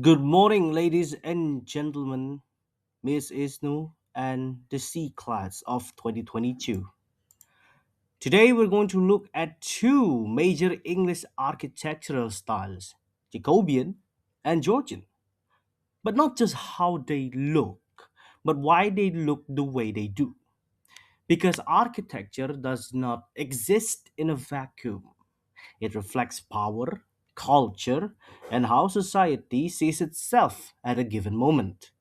Good morning, ladies and gentlemen, Miss Isnu and the C class of 2022. Today we're going to look at two major English architectural styles, Jacobean and Georgian. But not just how they look, but why they look the way they do. Because architecture does not exist in a vacuum. It reflects power, culture, and how society sees itself at a given moment.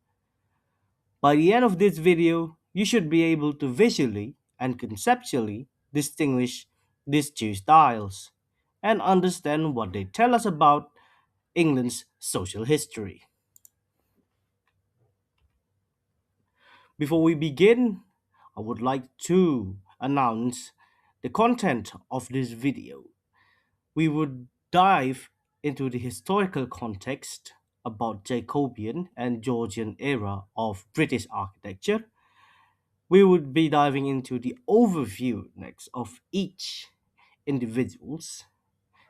By the end of this video, you should be able to visually and conceptually distinguish these two styles and understand what they tell us about England's social history. Before we begin, I would like to announce the content of this video. We would dive into the historical context about Jacobean and Georgian era of British architecture. We would be diving into the overview next of each individuals,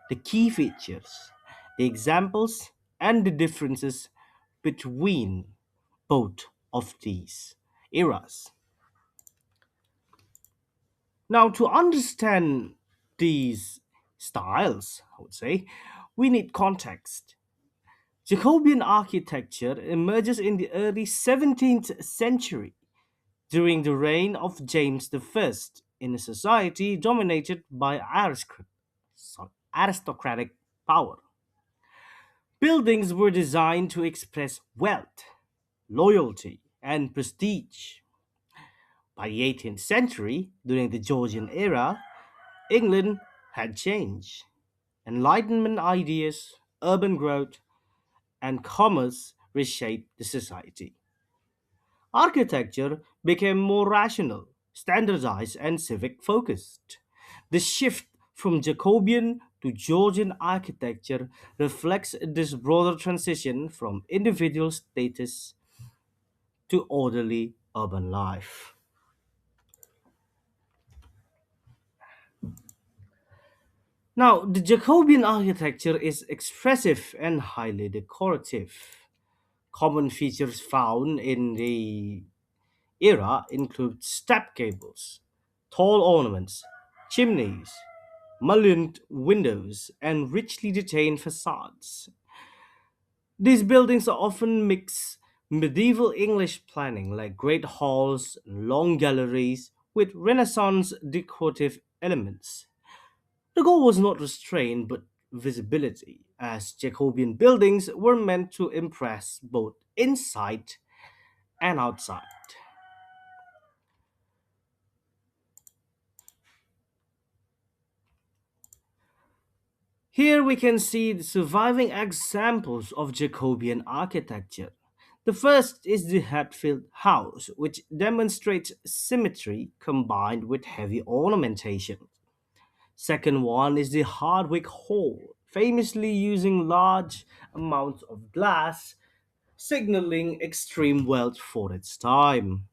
the key features, the examples, and the differences between both of these eras. Now, to understand these styles, I would say, we need context. Jacobean architecture emerges in the early 17th century during the reign of James I in a society dominated by aristocratic power. Buildings were designed to express wealth, loyalty, and prestige. By the 18th century, during the Georgian era, England had changed. Enlightenment ideas, urban growth, and commerce reshaped the society. Architecture became more rational, standardized, and civic focused. The shift from Jacobean to Georgian architecture reflects this broader transition from individual status to orderly urban life. Now, the Jacobean architecture is expressive and highly decorative. Common features found in the era include step gables, tall ornaments, chimneys, mullioned windows, and richly detailed facades. These buildings are often mix medieval English planning like great halls and long galleries with Renaissance decorative elements. The goal was not restraint but visibility, as Jacobean buildings were meant to impress both inside and outside. Here we can see the surviving examples of Jacobean architecture. The first is the Hatfield House, which demonstrates symmetry combined with heavy ornamentation. Second one is the Hardwick Hall, famously using large amounts of glass, signaling extreme wealth for its time.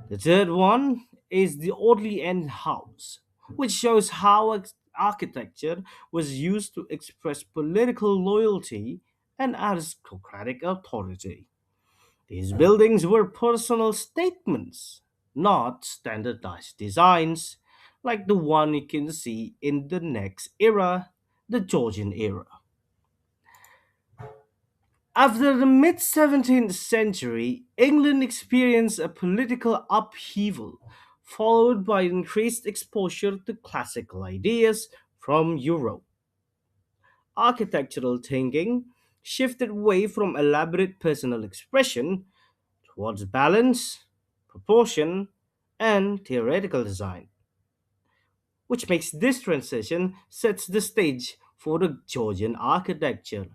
The third one is the Audley End House, which shows how architecture was used to express political loyalty and aristocratic authority. These buildings were personal statements, not standardized designs like the one you can see in the next era, the Georgian era. After the mid 17th century, England experienced a political upheaval, followed by increased exposure to classical ideas from Europe. Architectural thinking shifted away from elaborate personal expression towards balance, proportion, and theoretical design, which makes this transition sets the stage for the Georgian architecture.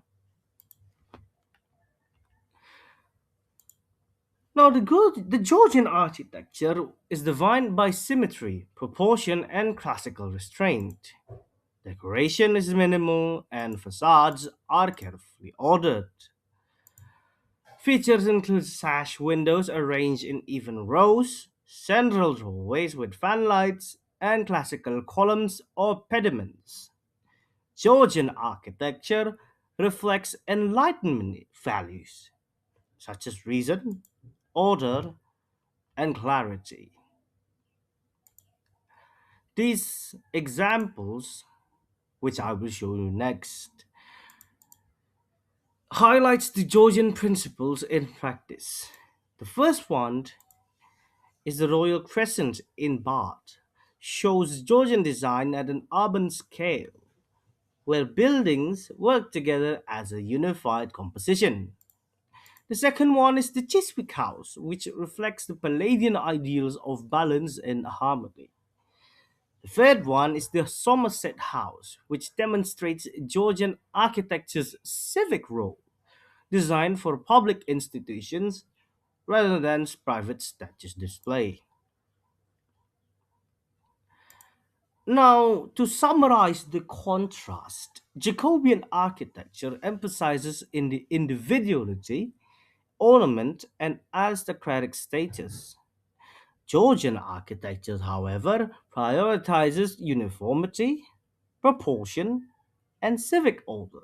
Now, the Georgian architecture is defined by symmetry, proportion, and classical restraint. Decoration is minimal, and facades are carefully ordered. Features include sash windows arranged in even rows, central doorways with fanlights, and classical columns or pediments. Georgian architecture reflects Enlightenment values such as reason, order, and clarity. These examples, which I will show you next, highlights the Georgian principles in practice. The first one is the Royal Crescent in Bath, shows Georgian design at an urban scale, where buildings work together as a unified composition. The second one is the Chiswick House, which reflects the Palladian ideals of balance and harmony. The third one is the Somerset House, which demonstrates Georgian architecture's civic role, designed for public institutions rather than private status display. Now, to summarize the contrast, Jacobean architecture emphasizes in the individuality, ornament, and aristocratic status. Georgian architecture, however, prioritizes uniformity, proportion, and civic order.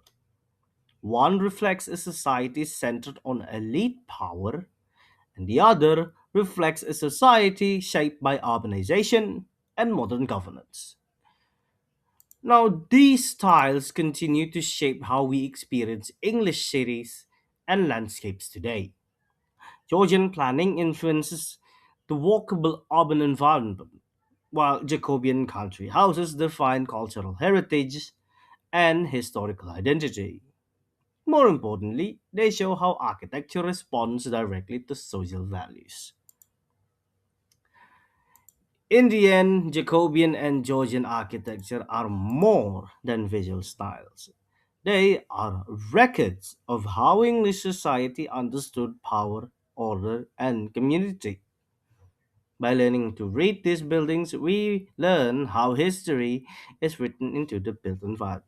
One reflects a society centered on elite power, and the other reflects a society shaped by urbanization and modern governance. Now, these styles continue to shape how we experience English cities and landscapes today. Georgian planning influences the walkable urban environment, while Jacobean country houses define cultural heritage and historical identity. More importantly, they show how architecture responds directly to social values. In the end, Jacobean and Georgian architecture are more than visual styles. They are records of how English society understood power, order, and community. By learning to read these buildings, we learn how history is written into the built environment.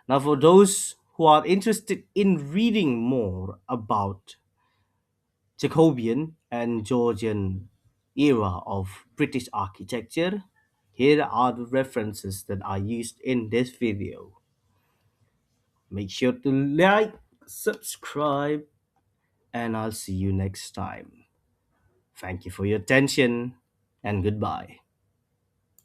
Now, for those who are interested in reading more about Jacobean and Georgian era of British architecture, here are the references that are used in this video. Make sure to like, subscribe, and I'll see you next time. Thank you for your attention and goodbye.